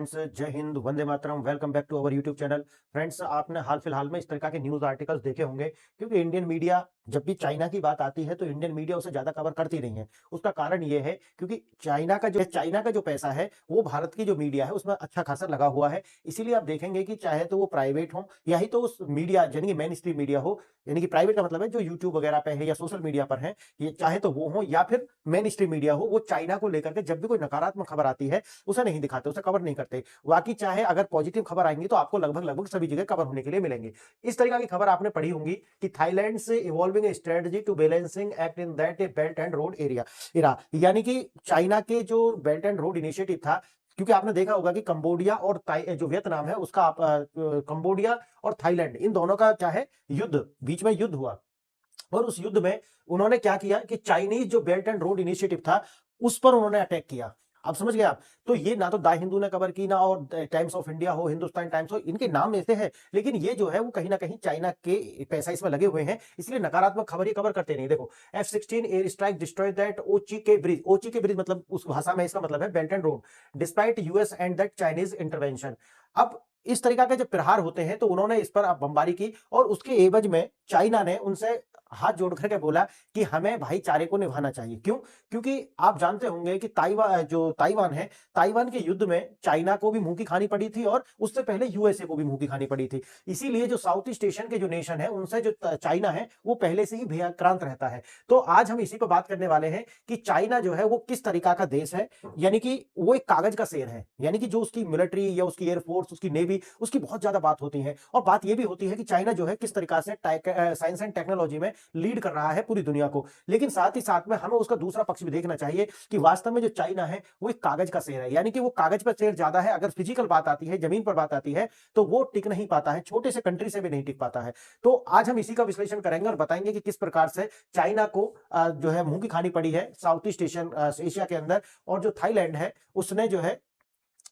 Friends, जय हिंद, वंदे मातरम। Welcome back to our YouTube channel. Friends, आपने हाल फिलहाल में इस तरह के न्यूज आर्टिकल्स देखे होंगे, क्योंकि इंडियन मीडिया जब भी चाइना की बात आती है तो इंडियन मीडिया उसे ज्यादा कवर करती नहीं है। उसका कारण ये है क्योंकि चाइना का जो पैसा है वो भारत की जो मीडिया है उसमें अच्छा खासा लगा हुआ है। इसीलिए आप देखेंगे कि चाहे तो वो प्राइवेट हो या ही तो उस मीडिया यानी कि मेन स्ट्रीम मीडिया हो, यानी कि प्राइवेट का मतलब है जो यूट्यूब वगैरह पे है या सोशल मीडिया पर है, ये चाहे तो वो हो या फिर मेन स्ट्रीम मीडिया हो, वो चाइना को लेकर के जब भी कोई नकारात्मक खबर आती है उसे नहीं दिखाते, उसे कवर नहीं करते। बाकी चाहे अगर पॉजिटिव खबर आएंगी तो आपको लगभग लगभग सभी जगह कवर होने के लिए मिलेंगे। इस तरीके की खबर आपने पढ़ी होंगी कि थाईलैंड से evolving a strategy to balancing act in that a belt and road area era, यानी कि चाइना के जो बेल्ट एंड रोड इनिशिएटिव था, क्योंकि आपने देखा होगा कि कंबोडिया और जो वियतनाम है उसका कंबोडिया और थाईलैंड इन दोनों का क्या है, युद्ध, बीच में युद्ध हुआ। और उस युद्ध में उन्होंने क्या किया कि चाइनीज जो बेल्ट एंड रोड इनिशिएटिव था उस पर उन्होंने अटैक किया। आप समझ गए आप? तो ये ना तो द हिंदू ने कवर की, ना और टाइम्स ऑफ इंडिया हो, हिंदुस्तान टाइम्स हो, इनके नाम ऐसे हैं, लेकिन ये जो है वो कहीं ना कहीं चाइना के पैसा इसमें लगे हुए हैं, इसलिए नकारात्मक खबर ये कवर करते नहीं। देखो, F-16 air strike destroy that ओची के ब्रिज, ओची के ब्रिज मतलब उस भाषा में इसका मतलब है belt and road, despite US and that Chinese intervention. अब इस तरीका के जब प्रहार होते हैं तो उन्होंने इस पर बमबारी की और उसके एवज में चाइना ने उनसे हाथ जोड़ करके बोला कि हमें भाईचारे को निभाना चाहिए। क्यों? क्योंकि आप जानते होंगे कि ताइवान है, ताइवान के युद्ध में चाइना को भी मुंह की खानी पड़ी थी और उससे पहले यूएसए को भी मुंह की खानी पड़ी थी। इसीलिए जो साउथ ईस्ट एशियन के जो नेशन है उनसे जो चाइना है वो पहले से ही भयाक्रांत रहता है। तो आज हम इसी पर बात करने वाले हैं कि चाइना जो है वो किस तरीका का देश है, यानी कि वो एक कागज का शेर है, यानी कि जो उसकी मिलिट्री या उसकी एयरफोर्स, उसकी नेवी, उसकी बहुत ज्यादा बात होती है। और बात यह भी होती है कि चाइना जो है किस तरीका से साइंस एंड टेक्नोलॉजी में लीड कर रहा है पूरी दुनिया को। लेकिन साथ ही साथ में हमें उसका दूसरा पक्ष भी देखना चाहिए कि वास्तव में जो चाइना है वो एक कागज का शेर है, यानी कि वो कागज पर शेर ज्यादा है, अगर फिजिकल बात आती है, जमीन पर बात आती है तो वो टिक नहीं पाता है, छोटे से कंट्री से भी नहीं टिक पाता है। तो आज हम इसी का विश्लेषण करेंगे और बताएंगे कि किस प्रकार से चाइना को जो है मुंह की खानी पड़ी है साउथ ईस्ट एशियन एशिया के अंदर, और जो थाईलैंड है उसने जो है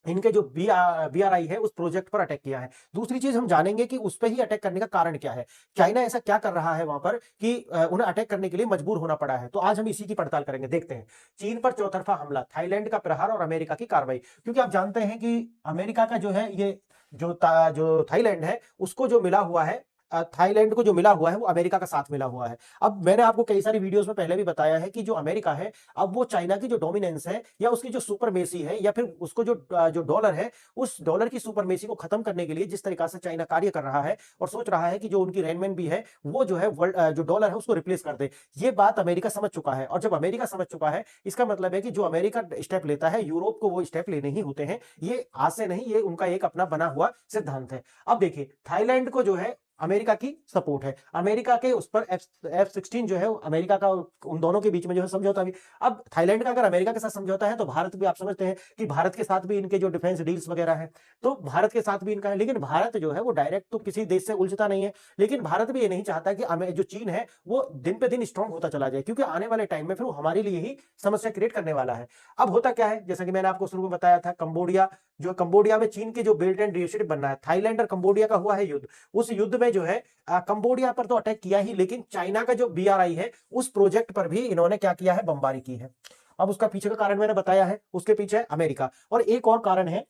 इनके जो बीआरआई है उस प्रोजेक्ट पर अटैक किया है। दूसरी चीज हम जानेंगे कि उस पर ही अटैक करने का कारण क्या है, चाइना ऐसा क्या कर रहा है वहां पर कि उन्हें अटैक करने के लिए मजबूर होना पड़ा है। तो आज हम इसी की पड़ताल करेंगे। देखते हैं, चीन पर चौतरफा हमला, थाईलैंड का प्रहार और अमेरिका की कार्रवाई। क्योंकि आप जानते हैं कि अमेरिका का जो है ये जो थाईलैंड है उसको जो मिला हुआ है, थाईलैंड को जो मिला हुआ है वो अमेरिका का साथ मिला हुआ है। अब मैंने आपको कई सारी वीडियोस में पहले भी बताया है कि जो अमेरिका है, अब वो चाइना की जो डोमिनेंस है या उसकी जो सुपरमेसी है या फिर उसको जो डॉलर है, उस डॉलर की सुपरमेसी को खत्म करने के लिए जिस तरीका से चाइना कार्य कर रहा है और सोच रहा है कि जो उनकी रेनमेन भी है वो जो है वर्ल्ड जो डॉलर है उसको रिप्लेस कर दे, ये बात अमेरिका समझ चुका है। और जब अमेरिका समझ चुका है, इसका मतलब है कि जो अमेरिका स्टेप लेता है यूरोप को वो स्टेप लेने ही होते हैं। ये आज से नहीं, ये उनका एक अपना बना हुआ सिद्धांत है। अब देखिए, थाईलैंड को जो है अमेरिका की सपोर्ट है, अमेरिका के उस पर F-16 जो है अमेरिका का, उन दोनों के बीच में जो है समझौता भी। अब थाईलैंड का अगर अमेरिका के साथ समझौता है तो भारत भी, आप समझते हैं कि भारत के साथ भी इनके जो डिफेंस डील्स वगैरह है, तो भारत के साथ भी इनका है। लेकिन भारत जो है वो डायरेक्ट तो किसी देश से उलझता नहीं है, लेकिन भारत भी ये नहीं चाहता कि जो चीन है वो दिन पे दिन स्ट्रांग होता चला जाए, क्योंकि आने वाले टाइम में फिर वो हमारे लिए ही समस्या क्रिएट करने वाला है। अब होता क्या है, जैसा कि मैंने आपको शुरू में बताया था, कंबोडिया में चीन के जो बेल्ट एंड इनिशिएटिव बनना है, थाईलैंड और कंबोडिया का हुआ है युद्ध। उस युद्ध में जो है कंबोडिया पर तो अटैक किया ही, लेकिन चाइना का जो बीआरआई है उस प्रोजेक्ट पर भी इन्होंने क्या किया है, बमबारी की है। अब उसका पीछे का कारण मैंने बताया है, उसके पीछे है अमेरिका। और एक और कारण है,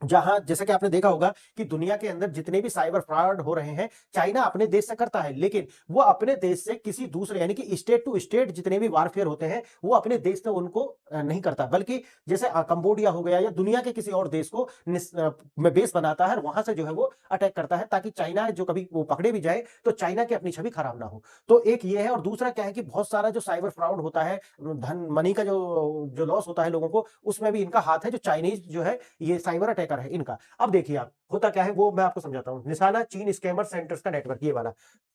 जहां जैसा कि आपने देखा होगा कि दुनिया के अंदर जितने भी साइबर फ्रॉड हो रहे हैं, चाइना अपने देश से करता है, लेकिन वो अपने देश से किसी दूसरे, यानी कि स्टेट टू स्टेट जितने भी वारफेयर होते हैं वो अपने देश से उनको नहीं करता, बल्कि जैसे कंबोडिया हो गया या दुनिया के किसी और देश को में बेस बनाता है, वहां से जो है वो अटैक करता है, ताकि चाइना जो कभी वो पकड़े भी जाए तो चाइना की अपनी छवि खराब ना हो। तो एक ये है, और दूसरा क्या है कि बहुत सारा जो साइबर फ्रॉड होता है, धन मनी का जो जो लॉस होता है लोगों को, उसमें भी इनका हाथ है, जो चाइनीज जो है ये साइबर अटैकर है इनका। अब देखिए आप, होता क्या है वो मैं आपको समझाता हूं। निशाना चीन स्कैमर सेंटर्स का नेटवर्क, ये वाला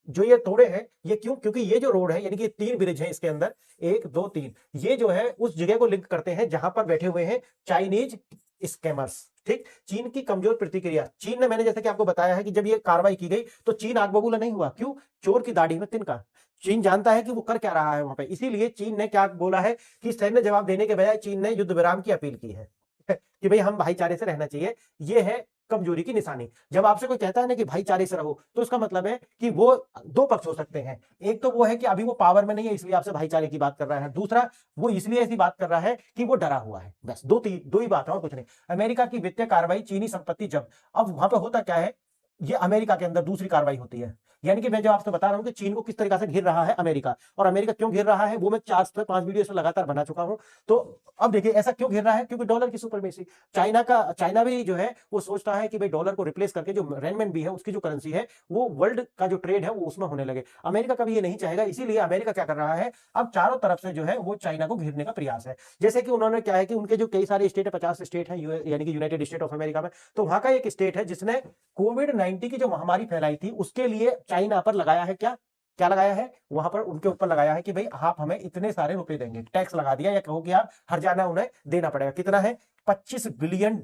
जो ये तोड़े हैं, ये क्यों? क्योंकि ये जो रोड है, यानी कि 3 ब्रिज है इसके अंदर, 1 2 3, ये जो है उस जगह को लिंक करते हैं जहां पर बैठे हुए हैं चाइनीज स्कैमर्स। ठीक, चीन की कमजोर प्रतिक्रिया, चीन ने, मैंने जैसे कि आपको बताया है कि जब ये कार्रवाई की गई तो चीन आग बबूला नहीं हुआ। क्यों? चोर की दाढ़ी में तिनका। चीन जानता है कि वो कर क्या रहा है वहां पे, इसीलिए चीन ने क्या बोला है कि सैन्य जवाब देने के बजाय चीन ने युद्ध विराम की अपील की है कि भाई हम भाईचारे से रहना चाहिए। ये है कमजोरी की निशानी। जब आपसे कोई कहता है ना कि भाईचारे से रहो, तो इसका मतलब है कि वो दो पक्ष हो सकते हैं। एक तो वो है कि अभी वो पावर में नहीं है इसलिए आपसे भाईचारे की बात कर रहा है, दूसरा वो इसलिए ऐसी बात कर रहा है कि वो डरा हुआ है। बस दो ही बात है और कुछ नहीं। अमेरिका की वित्तीय कार्रवाई, चीनी संपत्ति जब्त। अब वहां पे होता क्या है, ये अमेरिका के अंदर दूसरी कार्रवाई होती है। यानी कि मैं जो आपसे बता रहा हूं कि चीन को किस तरीके से घेर रहा है अमेरिका, और अमेरिका क्यों घेर रहा है वो मैं 4 से 5 वीडियो से लगातार बना चुका हूं। तो अब देखिए ऐसा क्यों घेर रहा है, क्योंकि डॉलर की सुपरमेसी। चाइना भी जो है वो सोचता है कि भाई डॉलर को रिप्लेस करके जो रेनमिन है उसकी जो करेंसी है वो वर्ल्ड का जो ट्रेड है वो उसमें होने लगे। अमेरिका कभी ये नहीं चाहेगा, इसीलिए अमेरिका क्या कर रहा है, अब चारों तरफ से जो है वो चाइना को घेरने का प्रयास है। जैसे कि उन्होंने क्या है कि उनके जो कई सारे स्टेट है, 50 स्टेट है यानी कि यूनाइटेड स्टेट ऑफ अमेरिका में, तो वहां का एक स्टेट है जिसने कोविड-19 की जो महामारी फैलाई थी उसके लिए चाइना पर लगाया है क्या क्या लगाया है, वहां पर उनके ऊपर लगाया है कि भाई आप हमें इतने सारे रुपए देंगे, टैक्स लगा दिया, या कहो कि आप हर्जाना उन्हें देना पड़ेगा। कितना है, $25 बिलियन।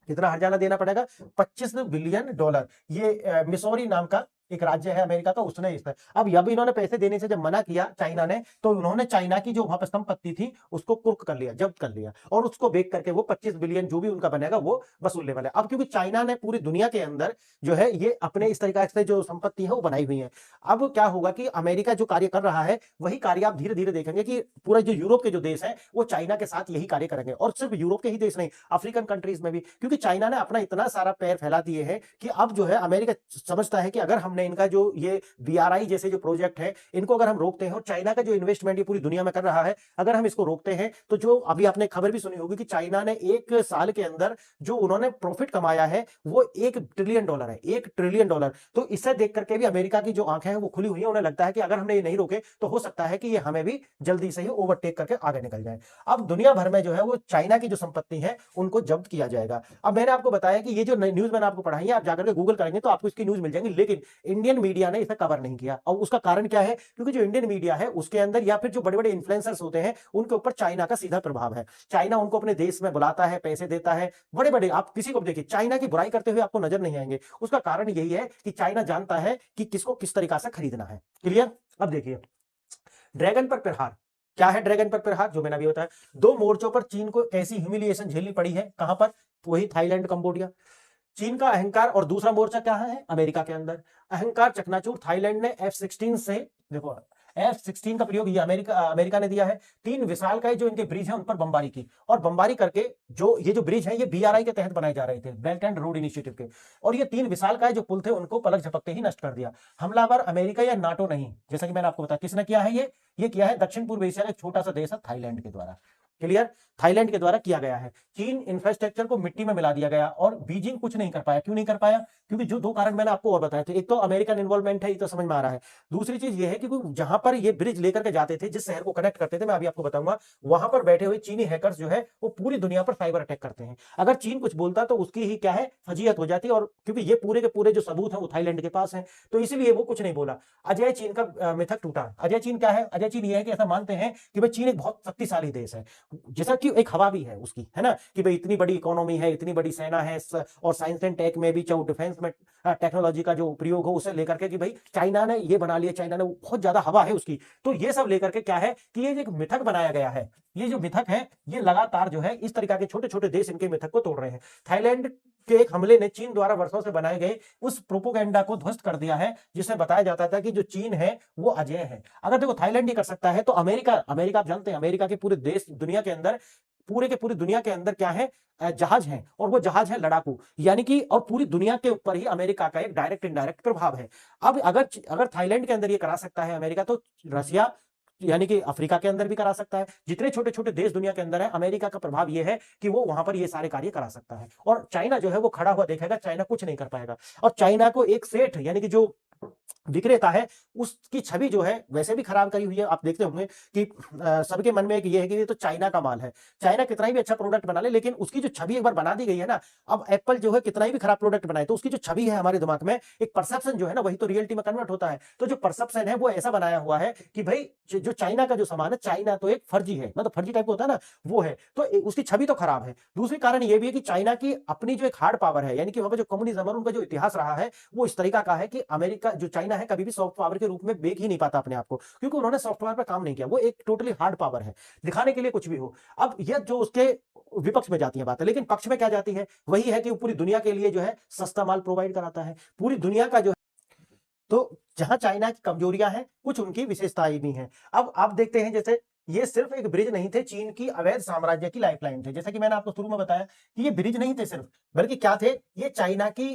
कितना हर्जाना देना पड़ेगा, $25 बिलियन। ये मिसौरी नाम का एक राज्य है अमेरिका का, उसने इस अब इन्होंने पैसे देने से जब मना किया चाइना ने, तो उन्होंने चाइना की जो वहां पर संपत्ति थी उसको कुर्क कर लिया, जब्त कर लिया, और उसको बेच करके वो 25 बिलियन जो भी उनका बनेगा वो वसूलने वाले। अब क्योंकि चाइना ने पूरी दुनिया के अंदर जो है ये अपने इस तरीके से जो संपत्ति है वो बनाई हुई है। अब क्या होगा कि अमेरिका जो कार्य कर रहा है वही कार्य आप धीरे धीरे देखेंगे कि पूरा जो यूरोप के जो देश है वो चाइना के साथ यही कार्य करेंगे, और सिर्फ यूरोप के ही देश नहीं, अफ्रीकन कंट्रीज में भी, क्योंकि चाइना ने अपना इतना सारा पैर फैला दिए हैं कि अब जो है अमेरिका समझता है कि अगर हमने इनका जो ये बीआरआई जैसे जो प्रोजेक्ट है इनको अगर हम रोकते हैं, और चाइना का जो इन्वेस्टमेंट ये पूरी दुनिया में कर रहा है अगर हम इसको रोकते हैं, तो जो अभी आपने खबर भी सुनी होगी कि चाइना ने 1 साल के अंदर जो उन्होंने प्रॉफिट कमाया है वो $1 ट्रिलियन है, $1 ट्रिलियन। तो इसे देख करके भी अमेरिका की जो आंखें हैं वो खुली हुई है, उन्हें लगता है कि अगर हमने ये नहीं रोके तो हो सकता है कि ये हमें भी जल्दी से ही ओवरटेक करके आगे निकल जाए। अब दुनिया भर में जो है वो चाइना की जो संपत्ति है उनको जब्त किया जाएगा। अब मैंने आपको बताया कि ये जो न्यूज मैंने आपको पढ़ाई है आप जाकर के गूगल करेंगे तो आपको इसकी न्यूज मिल जाएंगी, लेकिन इंडियन मीडिया ने इसे कवर नहीं किया। और उसका कारण क्या है, क्योंकि जो इंडियन मीडिया है उसके अंदर या फिर जो बड़े बड़े इन्फ्लुएंसर्स होते हैं उनके ऊपर चाइना का सीधा प्रभाव है। चाइना उनको अपने देश में बुलाता है, पैसे देता है, बड़े बड़े, आप किसी को भी देखिए चाइना की बुराई करते हुए आपको नजर नहीं आएंगे। उसका कारण यही है कि चाइना जानता है कि किसको किस तरीका से खरीदना है। क्लियर। अब देखिए ड्रैगन पर प्रहार। क्या है ड्रैगन पर प्रहार, जो मैंने अभी बताया। 2 मोर्चों पर चीन को ऐसी ह्यूमिलिएशन झेलनी पड़ी है, कहां पर, वही थाईलैंड कंबोडिया। चीन का अहंकार, और दूसरा मोर्चा क्या है, अमेरिका के अंदर अहंकार चकनाचूर। थाईलैंड ने F-16 से, देखो F-16 का प्रयोग ये अमेरिका ने दिया है। 3 विशालकाय जो इनके ब्रिज है उन पर बमबारी की, और बमबारी करके जो ये जो ब्रिज है ये बीआरआई के तहत बनाए जा रहे थे, बेल्ट एंड रोड इनिशिएटिव के, और ये 3 विशालकाय जो पुल थे उनको पलक झपकते ही नष्ट कर दिया। हमलावर अमेरिका या नाटो नहीं, जैसा कि मैंने आपको बताया किसने किया है, ये किया है दक्षिण पूर्व एशिया का एक छोटा सा देश है थाईलैंड के द्वारा। क्लियर, थाईलैंड के द्वारा किया गया है। चीन इंफ्रास्ट्रक्चर को मिट्टी में मिला दिया गया, और बीजिंग कुछ नहीं कर पाया। क्यों नहीं कर पाया, क्योंकि जो 2 कारण मैंने आपको और बताए थे, एक तो अमेरिकन इन्वॉल्वमेंट है, ये तो समझ में आ रहा है। दूसरी चीज ये है कि जहां पर ये ब्रिज लेकर के जाते थे, जिस शहर को कनेक्ट करते थे, मैं अभी आपको बताऊंगा, वहां पर बैठे हुए चीनी हैकर्स जो है वो पूरी दुनिया पर साइबर अटैक करते हैं। अगर चीन कुछ बोलता तो उसकी ही क्या है, फजीहत हो जाती, और क्योंकि ये पूरे के पूरे जो सबूत है वो थाईलैंड के पास है, तो इसलिए वो कुछ नहीं बोला। अजय चीन का मिथक टूटा। अजय चीन क्या है, अजय चीन ये है कि ऐसा मानते हैं कि भाई चीन एक बहुत शक्तिशाली देश है, जैसा कि एक हवा भी है उसकी, है ना, कि भाई इतनी बड़ी इकोनॉमी है, इतनी बड़ी सेना है, और साइंस एंड टेक में भी, चाहे डिफेंस में टेक्नोलॉजी का जो प्रयोग हो उसे लेकर के कि भाई चाइना ने ये बना लिया, चाइना ने बहुत ज्यादा हवा है उसकी। तो ये सब लेकर के क्या है कि ये एक मिथक बनाया गया है। ये जो मिथक है ये लगातार जो है इस तरीका के छोटे छोटे देश इनके मिथक को तोड़ रहे हैं। थाईलैंड के एक हमले ने चीन द्वारा वर्षों से बनाए गए उस प्रोपोगेंडा को ध्वस्त कर दिया है, जिसमें बताया जाता था कि जो चीन है वो अजेय है। अगर देखो थाईलैंड ये कर सकता है तो अमेरिका आप जानते हैं अमेरिका के पूरे देश दुनिया के अंदर, पूरे के पूरी दुनिया के अंदर क्या है, जहाज है, और वो जहाज है लड़ाकू, यानी कि और पूरी दुनिया के ऊपर ही अमेरिका का एक डायरेक्ट इनडायरेक्ट प्रभाव है। अब अगर थाईलैंड के अंदर ये करा सकता है अमेरिका, तो रसिया यानी कि अफ्रीका के अंदर भी करा सकता है। जितने छोटे छोटे देश दुनिया के अंदर है, अमेरिका का प्रभाव ये है कि वो वहां पर ये सारे कार्य करा सकता है, और चाइना जो है वो खड़ा हुआ देखेगा, चाइना कुछ नहीं कर पाएगा। और चाइना को एक सेठ यानी कि जो विक्रेता है उसकी छवि जो है वैसे भी खराब करी हुई है। आप देखते होंगे कि सबके मन में एक ये है कि ये तो चाइना का माल है, चाइना कितना ही भी अच्छा प्रोडक्ट बना ले, लेकिन उसकी जो छवि एक बार बना दी गई है ना, अब एप्पल जो है कितना ही भी खराब प्रोडक्ट बनाए तो उसकी जो छवि है हमारे दिमाग में, एक परसेप्शन जो है ना, वही तो रियलिटी में कन्वर्ट होता है। तो जो परसेप्शन है वो ऐसा बनाया हुआ है कि भाई जो चाइना का जो सामान है, चाइना तो एक फर्जी है, मतलब फर्जी टाइप का होता है ना, वो है, तो उसकी छवि तो खराब है। दूसरी कारण ये भी है कि चाइना की अपनी जो एक हार्ड पावर है, यानी कि वहां पर जो कम्युनिज्म और उनका जो इतिहास रहा है वो इस तरीका का है कि अमेरिका जो चाइना है कभी भी सॉफ्ट पावर के रूप में बेच ही नहीं पाता अपने आप को, क्योंकि उन्होंने सॉफ्ट पावर पर काम नहीं किया, वो एक टोटली हार्ड पावर है, दिखाने के लिए कुछ भी हो। अब ये जो उसके विपक्ष में जाती है बातें, लेकिन पक्ष में क्या जाती है, वही है कि वो पूरी दुनिया के लिए जो है सस्ता माल प्रोवाइड कराता है, पूरी दुनिया का जो। तो जहां चाइना की कमजोरियां हैं, कुछ उनकी विशेषताएं भी हैं। अब आप देखते हैं, जैसे ये सिर्फ एक ब्रिज नहीं थे, चीन की अवैध साम्राज्य की लाइफलाइन थे। जैसा कि मैंने आपको शुरू में बताया कि ये ब्रिज नहीं थे सिर्फ, बल्कि क्या थे, ये चाइना की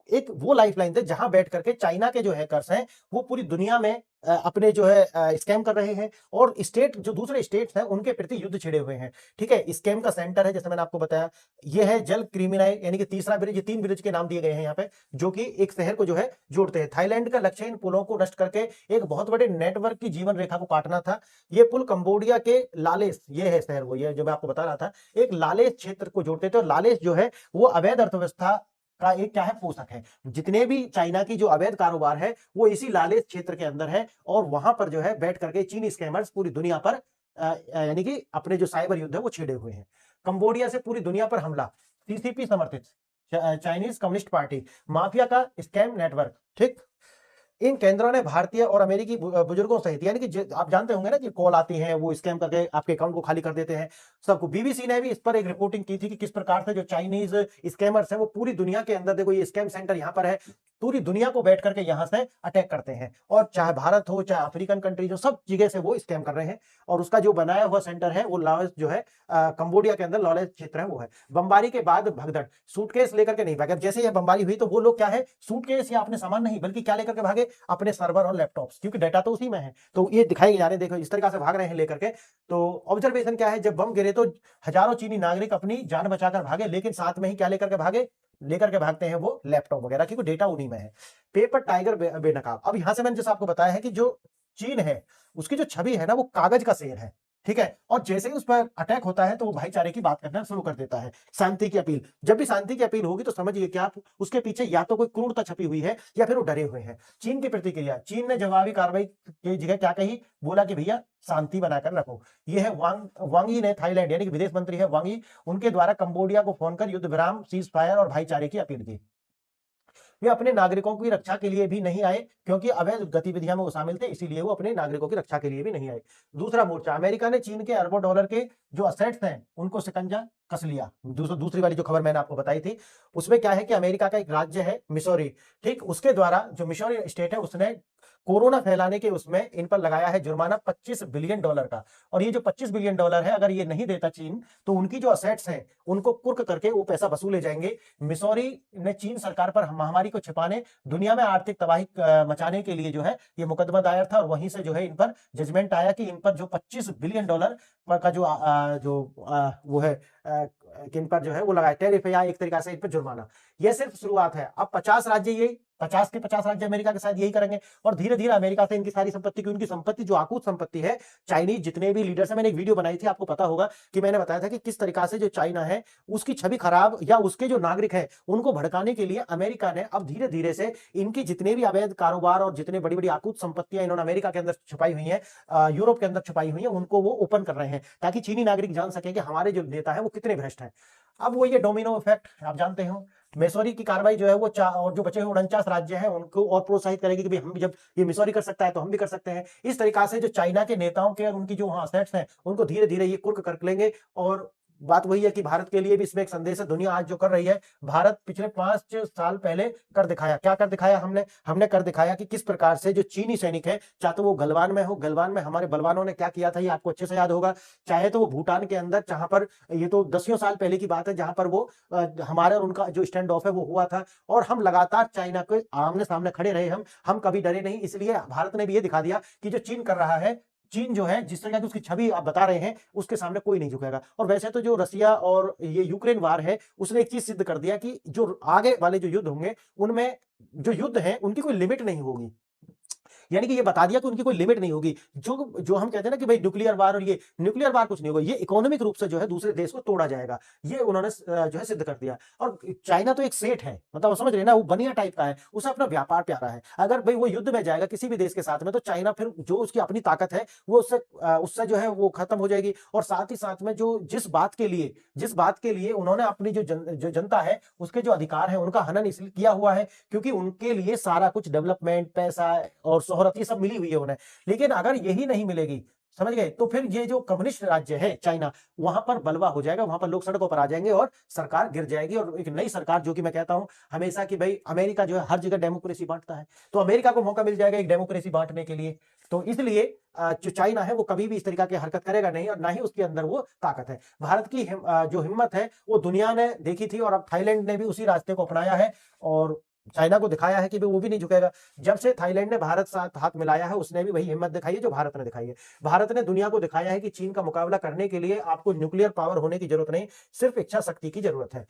एक वो लाइफलाइन थे जहां बैठ करके चाइना के जो हैकर्स हैं वो पूरी दुनिया में अपने जो है स्कैम कर रहे हैं, और स्टेट जो दूसरे स्टेट्स हैं उनके प्रति युद्ध छिड़े हुए हैं। ठीक है, स्कैम का सेंटर है, जैसे मैंने आपको बताया, ये है जल क्रिमिनल, यानी कि तीसरा ब्रिज, ये 3 ब्रिज के नाम दिए गए हैं यहाँ पे, जो कि एक शहर को जो है जोड़ते हैं। थाईलैंड का लक्ष्य इन पुलों को नष्ट करके एक बहुत बड़े नेटवर्क की जीवन रेखा को काटना था। ये पुल कंबोडिया के लालेस, ये है शहर, वो ये जो मैं आपको बता रहा था, एक लालेस क्षेत्र को जोड़ते थे, और लालेस जो है वो अवैध अर्थव्यवस्था का एक क्या है, पोषक है। जितने भी चाइना की जो अवैध कारोबार है वो इसी लालेस क्षेत्र के अंदर है, और वहां पर जो है बैठ करके चीनी स्कैमर्स पूरी दुनिया पर यानी कि अपने जो साइबर युद्ध है वो छेड़े हुए हैं। कंबोडिया से पूरी दुनिया पर हमला, सीसीपी समर्थित चाइनीज कम्युनिस्ट पार्टी, माफिया का स्कैम नेटवर्क। ठीक, इन केंद्रों ने भारतीय और अमेरिकी बुजुर्गों सहित, यानी कि आप जानते होंगे ना कि कॉल आती हैं, वो स्कैम करके आपके अकाउंट को खाली कर देते हैं सबको। बीबीसी ने भी इस पर एक रिपोर्टिंग की थी कि किस प्रकार से जो चाइनीज स्कैमर्स हैं वो पूरी दुनिया के अंदर, देखो ये स्कैम सेंटर यहाँ पर है, पूरी दुनिया को बैठ करके यहाँ से अटैक करते हैं, और चाहे भारत हो चाहे अफ्रीकन कंट्रीज हो, सब जगह से वो स्कैम कर रहे हैं। और उसका जो बनाया हुआ सेंटर है वो लॉलेस जो है कंबोडिया के अंदर लॉलेस क्षेत्र है वो है। बमबारी के बाद भगदड़, सूटकेस लेकर के नहीं भागे। अब जैसे ये बमबारी हुई तो वो लोग क्या है, सूटकेस या अपने सामान नहीं, बल्कि क्या लेकर के भागे, अपने सर्वर और लैपटॉप्स, क्योंकि डाटा तो उसी में है। तो ये दिखाई जा रहे, देखो इस तरीके से भाग रहे हैं लेकर के। तो ऑब्जर्वेशन क्या है, जब बम गिरे तो हजारों चीनी नागरिक अपनी जान बचाकर भागे, लेकिन साथ में ही क्या लेकर के भागे, लेकर के भागते हैं वो लैपटॉप वगैरह, क्योंकि डेटा उन्हीं में है। पेपर टाइगर बेनकाब। अब यहां से मैंने जैसे आपको बताया है कि जो चीन है उसकी जो छवि है ना वो कागज का शेर है। ठीक है, और जैसे ही उस पर अटैक होता है तो वो भाईचारे की बात करना शुरू कर देता है, शांति की अपील। जब भी शांति की अपील होगी तो समझिए कि आप उसके पीछे या तो कोई क्रूरता छपी हुई है या फिर वो डरे हुए हैं। चीन की प्रतिक्रिया, चीन ने जवाबी कार्रवाई की जगह क्या कही, बोला कि भैया शांति बनाकर रखो। ये है वांग यी ने, थाईलैंड यानी कि विदेश मंत्री है वांग यी, उनके द्वारा कंबोडिया को फोन कर युद्ध विराम, सीज फायर और भाईचारे की अपील की। वे अपने नागरिकों की रक्षा के लिए भी नहीं आए, क्योंकि अवैध गतिविधियों में वो शामिल थे, इसीलिए वो अपने नागरिकों की रक्षा के लिए भी नहीं आए। दूसरा मोर्चा, अमेरिका ने चीन के अरबों डॉलर के जो असेट्स हैं उनको शिकंजा कस लिया। दूसरी वाली जो खबर मैंने आपको बताई थी, उसमें क्या है कि अमेरिका का एक राज्य है मिसौरी, ठीक, उसके द्वारा जो मिसौरी स्टेट है उसने कोरोना फैलाने के उसमें इन पर लगाया है जुर्माना $25 बिलियन का। और ये जो $25 बिलियन है, अगर ये नहीं देता चीन तो उनकी जो असेट्स हैं उनको कुर्क करके वो पैसा वसूले जाएंगे। मिसौरी ने चीन सरकार पर महामारी को छिपाने, दुनिया में आर्थिक तबाही मचाने के लिए जो है ये मुकदमा दायर था, और वहीं से जो है इन पर जजमेंट आया कि इन पर जो $25 बिलियन का वो है कि इन पर जो है वो लगाया टैरिफ या एक तरीका से इन पर जुर्माना। यह सिर्फ शुरुआत है, अब 50 राज्य, यही 50 के 50 राज्य अमेरिका के साथ यही करेंगे, और धीरे धीरे अमेरिका से इनकी सारी संपत्ति की, उनकी संपत्ति जो आकूत संपत्ति है, चाइनीज जितने भी लीडर्स हैं, मैंने एक वीडियो बनाई थी, आपको पता होगा कि मैंने बताया था कि किस तरीका से जो चाइना है उसकी छवि खराब, या उसके जो नागरिक है उनको भड़काने के लिए अमेरिका ने अब धीरे धीरे से इनकी जितने भी अवैध कारोबार और जितने बड़ी बड़ी आकूत संपत्तियां इन्होंने अमेरिका के अंदर छुपाई हुई है, यूरोप के अंदर छुपाई हुई है, उनको वो ओपन कर रहे हैं, ताकि चीनी नागरिक जान सके कि हमारे जो नेता है वो कितने भ्रष्ट हैं। अब वो ये डोमिनो इफेक्ट आप जानते हो, मिसौरी की कार्रवाई जो है वो और जो बचे हुए 49 राज्य हैं उनको और प्रोत्साहित करेगी कि भाई हम भी, जब ये मिसौरी कर सकता है तो हम भी कर सकते हैं। इस तरीका से जो चाइना के नेताओं के और उनकी जो वहां असेट्स हैं उनको धीरे धीरे ये कुर्क कर लेंगे। और बात वही है कि भारत के लिए भी इसमें एक संदेश है, दुनिया आज जो कर रही है, भारत पिछले 5 साल पहले कर दिखाया। क्या कर दिखाया हमने कर दिखाया कि किस प्रकार से जो चीनी सैनिक है, चाहे तो वो गलवान में हो, गलवान में हमारे बलवानों ने क्या किया था ये आपको अच्छे से याद होगा, चाहे तो वो भूटान के अंदर, जहां पर ये तो 10 साल पहले की बात है, जहां पर वो हमारे और उनका जो स्टैंड ऑफ है वो हुआ था, और हम लगातार चाइना के आमने सामने खड़े रहे, हम कभी डरे नहीं। इसलिए भारत ने भी ये दिखा दिया कि जो चीन कर रहा है, चीन जो है जिस तरह की उसकी छवि आप बता रहे हैं उसके सामने कोई नहीं झुकेगा। और वैसे तो जो रसिया और ये यूक्रेन वार है उसने एक चीज सिद्ध कर दिया कि जो आगे वाले जो युद्ध होंगे उनमें जो युद्ध है उनकी कोई लिमिट नहीं होगी। यानी कि ये बता दिया कि उनकी कोई लिमिट नहीं होगी। जो जो हम कहते हैं ना कि भाई न्यूक्लियर वार, और ये न्यूक्लियर वार कुछ नहीं होगा, ये इकोनॉमिक रूप से जो है दूसरे देश को तोड़ा जाएगा, ये उन्होंने जो है सिद्ध कर दिया। और चाइना तो एक सेठ है, मतलब समझ रहे हैं ना, वो बनिया टाइप का है, उसे अपना व्यापार प्यारा है। अगर भाई वो युद्ध में जाएगा किसी भी देश के साथ में, तो चाइना फिर जो उसकी अपनी ताकत है वो उससे उससे जो है वो खत्म हो जाएगी। और साथ ही साथ में जो जिस बात के लिए उन्होंने अपनी जो जनता है उसके जो अधिकार है उनका हनन इसलिए किया हुआ है क्योंकि उनके लिए सारा कुछ डेवलपमेंट, पैसा और शोहरत ये सब मिली हुई है उन्हें। लेकिन अगर यही नहीं मिलेगी, समझ गए, तो फिर ये जो कम्युनिस्ट राज्य है चाइना, वहां पर बलवा हो जाएगा, वहां पर लोग सड़कों पर आ जाएंगे और सरकार गिर जाएगी। और एक नई सरकार, जो कि मैं कहता हूं हमेशा कि भाई अमेरिका जो है हर जगह डेमोक्रेसी बांटता है, तो अमेरिका को मौका मिल जाएगा एक डेमोक्रेसी बांटने के लिए। तो इसलिए जो चाइना है वो कभी भी इस तरीका की हरकत करेगा नहीं, और ना ही उसके अंदर वो ताकत है। भारत की जो हिम्मत है वो दुनिया ने देखी थी, और अब थाईलैंड ने भी उसी रास्ते को अपनाया है और चाइना को दिखाया है कि वो भी नहीं झुकेगा। जब से थाईलैंड ने भारत साथ हाथ मिलाया है, उसने भी वही हिम्मत दिखाई है जो भारत ने दिखाई है। भारत ने दुनिया को दिखाया है कि चीन का मुकाबला करने के लिए आपको न्यूक्लियर पावर होने की जरूरत नहीं, सिर्फ इच्छा शक्ति की जरूरत है।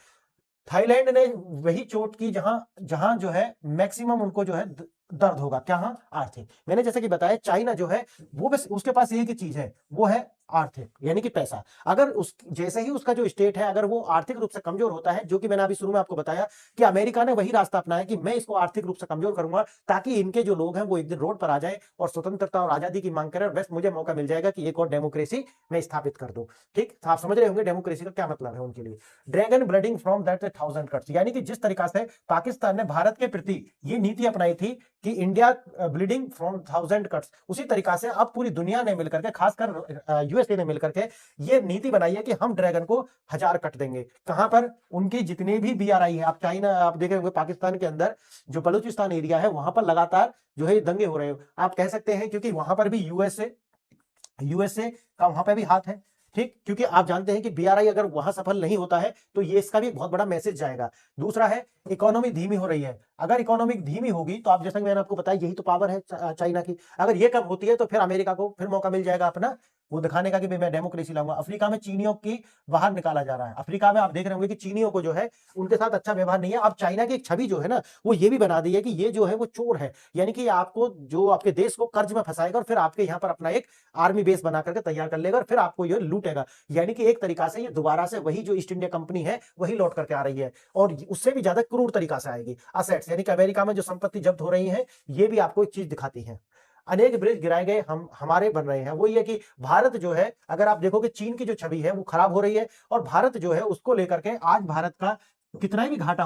थाईलैंड ने वही चोट की जहां जहां जो है मैक्सिमम उनको जो है दर्द होगा, क्या? हाँ, आर्थिक। मैंने जैसे कि बताया, चाइना जो है वो बस उसके पास एक ही चीज है, वो है आर्थिक, यानी कि पैसा। अगर उस जैसे ही उसका जो स्टेट है अगर वो आर्थिक रूप से कमजोर होता है, जो कि मैंने अभी शुरू में आपको बताया कि अमेरिका ने वही रास्ता अपनाया कि मैं इसको आर्थिक रूप से कमजोर करूंगा ताकि इनके जो लोग हैं वो एक दिन रोड पर आ जाए और स्वतंत्रता और आजादी की मांग करें, और बस मुझे मौका मिल जाएगा कि एक और डेमोक्रेसी मैं स्थापित कर दूं। ठीक, तो आप समझ रहे होंगे डेमोक्रेसी का क्या मतलब है उनके लिए। Dragon blooding from that 1000 cuts, यानी कि जिस तरीका से पाकिस्तान ने भारत के प्रति ये नीति अपनाई थी कि इंडिया ब्लीडिंग फ्रॉम 1000 कट्स, उसी तरीका से अब पूरी दुनिया ने मिलकर के, खासकर यूएसए ने मिलकर के ये नीति बनाई है कि हम ड्रैगन को 1000 कट देंगे। कहां पर? उनकी जितने भी बीआरआई है, आप चाइना आप देख रहे होंगे पाकिस्तान के अंदर जो बलूचिस्तान एरिया है वहां पर लगातार जो है दंगे हो रहे हो, आप कह सकते हैं, क्योंकि वहां पर भी यूएसए का वहां पे भी हाथ है। ठीक, क्योंकि आप जानते हैं कि बीआरआई अगर वहां सफल नहीं होता है तो ये इसका भी एक बहुत बड़ा मैसेज जाएगा। दूसरा है इकोनॉमी धीमी हो रही है, अगर इकोनॉमी धीमी होगी तो आप जैसा कि मैंने आपको बताया यही तो पावर है चाइना की, अगर ये कम होती है तो फिर अमेरिका को फिर मौका मिल जाएगा अपना वो दिखाने का कि भाई मैं डेमोक्रेसी लाऊंगा। अफ्रीका में चीनियों की बाहर निकाला जा रहा है, अफ्रीका में आप देख रहे होंगे कि चीनियों को जो है उनके साथ अच्छा व्यवहार नहीं है। अब चाइना की एक छवि जो है ना वो ये भी बना दी है कि ये जो है वो चोर है, यानी कि आपको जो आपके देश को कर्ज में फंसाएगा और फिर आपके यहाँ पर अपना एक आर्मी बेस बना करके तैयार कर लेगा और फिर आपको ये लूटेगा। यानी कि एक तरीका से ये दोबारा से वही जो ईस्ट इंडिया कंपनी है वही लौट करके आ रही है, और उससे भी ज्यादा क्रूर तरीका से आएगी। असेट्स, यानी कि अमेरिका में जो संपत्ति जब्त हो रही है ये भी आपको एक चीज दिखाती है। अनेक ब्रिज गिराए गए, हम हमारे बन रहे हैं। वो ये कि भारत जो है, अगर आप देखोगे चीन की जो छवि है वो खराब हो रही है, और भारत जो है उसको लेकर के आज भारत का कितना भी घाटा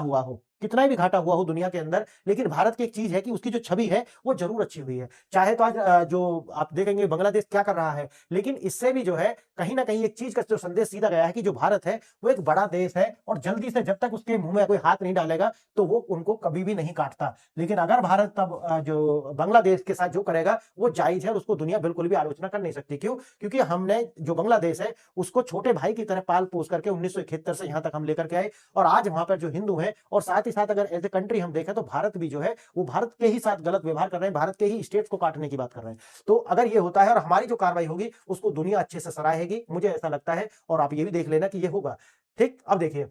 हुआ हो दुनिया के अंदर, लेकिन भारत की एक चीज है कि उसकी जो छवि है वो जरूर अच्छी हुई है। चाहे तो आज जो आप देखेंगे बांग्लादेश क्या कर रहा है, लेकिन इससे भी जो है कहीं ना कहीं एक चीज का जो संदेश सीधा गया है कि जो भारत है वो एक बड़ा देश है, और जल्दी से जब तक उसके मुंह में कोई हाथ नहीं डालेगा तो वो उनको कभी भी नहीं काटता। लेकिन अगर भारत तब जो बांग्लादेश के साथ जो करेगा वो जायज है, और उसको दुनिया बिल्कुल भी आलोचना कर नहीं सकती। क्यों? क्योंकि हमने जो बांग्लादेश है उसको छोटे भाई की तरह पाल पोस करके 1971 से यहां तक हम लेकर के आए, और आज वहां पर जो हिंदू हैं, और साथ ही साथ अगर एज ए कंट्री हम देखें तो भारत भी जो है वो भारत के ही साथ गलत व्यवहार कर रहे हैं, भारत के ही स्टेट्स को काटने की बात कर रहे हैं। तो अगर ये होता है और हमारी जो कार्रवाई होगी उसको दुनिया अच्छे से सराहेगी, मुझे ऐसा लगता है, और आप ये भी देख लेना कि ये होगा। ठीक, अब देखिए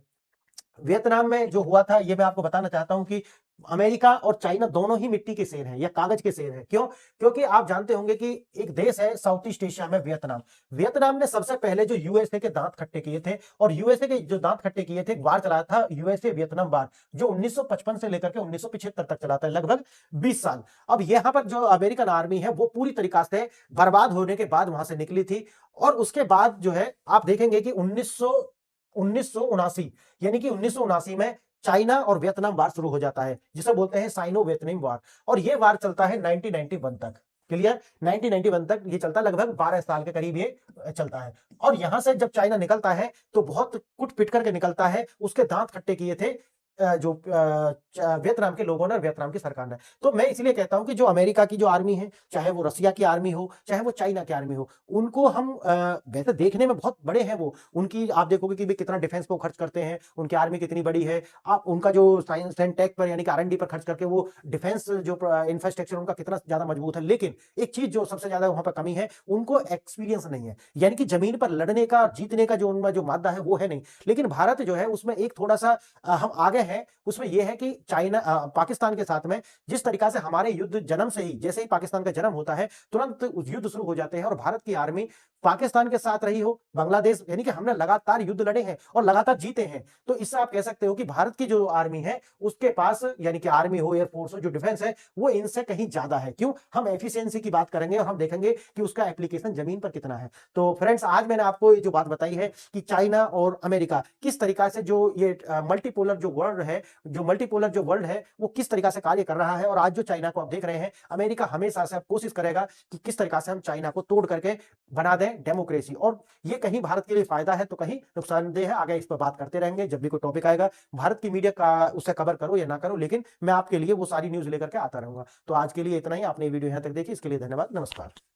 वियतनाम में जो हुआ था ये मैं आपको बताना चाहता हूं कि अमेरिका और चाइना दोनों ही मिट्टी के शेर हैं या कागज के शेर हैं। क्यों? क्योंकि आप जानते होंगे कि एक देश है साउथ ईस्ट एशिया में, वियतनाम ने सबसे पहले जो यूएसए के दांत खट्टे किए थे, और यूएसए के जो दांत खट्टे किए थे, वार चलाया था यूएसए वियतनाम वार, जो 1955 से लेकर के 1975 तक चला था, लगभग 20 साल। अब यहां पर जो अमेरिकन आर्मी है वो पूरी तरीका से बर्बाद होने के बाद वहां से निकली थी, और उसके बाद जो है आप देखेंगे कि 1979 यानी कि 1979 में चाइना और वियतनाम वार शुरू हो जाता है, जिसे बोलते हैं साइनो वियतनाम वार, और ये वार चलता है 1991 तक। क्लियर? 1991 तक ये चलता है, लगभग 12 साल के करीब ये चलता है। और यहां से जब चाइना निकलता है तो बहुत कुट पिट करके निकलता है, उसके दांत खट्टे किए थे जो वियतनाम के लोगों ने, वियतनाम की सरकार ने। तो मैं इसलिए कहता हूं कि जो अमेरिका की जो आर्मी है, चाहे वो रसिया की आर्मी हो, चाहे वो चाइना की आर्मी हो, उनको हम वैसे देखने में बहुत बड़े हैं वो, उनकी आप देखोगे कि भी कितना डिफेंस पर खर्च करते हैं, उनकी आर्मी कितनी बड़ी है, आप उनका जो साइंस एंड टेक पर यानी कि आर एंड डी पर खर्च करके वो डिफेंस जो इंफ्रास्ट्रक्चर उनका कितना ज्यादा मजबूत है। लेकिन एक चीज जो सबसे ज्यादा वहां पर कमी है, उनको एक्सपीरियंस नहीं है, यानी कि जमीन पर लड़ने का, जीतने का जो उनका जो मादा है वो है नहीं। लेकिन भारत जो है उसमें एक थोड़ा सा हम आगे हैं उसमें यह है कि पाकिस्तान के साथ में जिस तरीका से हमारे युद्ध जन्म से ही, जैसे ही पाकिस्तान का जन्म होता है तुरंत उस युद्ध शुरू हो जाते हैं और भारत की आर्मी पाकिस्तान के साथ रही हो, बांग्लादेश, यानी कि हमने लगातार युद्ध लड़े हैं और लगातार जीते हैं। तो इससे आप कह सकते हो कि भारत की जो आर्मी है उसके पास, यानी कि आर्मी हो, एयरफोर्स हो, जो डिफेंस है वो इनसे कहीं ज्यादा है। क्यों? हम एफिशिएंसी की बात करेंगे और हम देखेंगे कि उसका एप्लीकेशन जमीन पर कितना है। तो फ्रेंड्स, आज मैंने आपको ये जो बात बताई है कि चाइना और अमेरिका किस तरीका से जो ये मल्टीपोलर जो वर्ल्ड है वो किस तरीका से कार्य कर रहा है, और आज जो चाइना को आप देख रहे हैं, अमेरिका हमेशा से अब कोशिश करेगा कि किस तरीका से हम चाइना को तोड़ करके बना दें डेमोक्रेसी। और ये कहीं भारत के लिए फायदा है तो कहीं नुकसानदेह है। आगे इस पर बात करते रहेंगे, जब भी कोई टॉपिक आएगा भारत की मीडिया का उसे कवर करो या ना करो, लेकिन मैं आपके लिए वो सारी न्यूज लेकर के आता रहूंगा। तो आज के लिए इतना ही। आपने वीडियो यहां तक देखी, इसके लिए धन्यवाद। नमस्कार।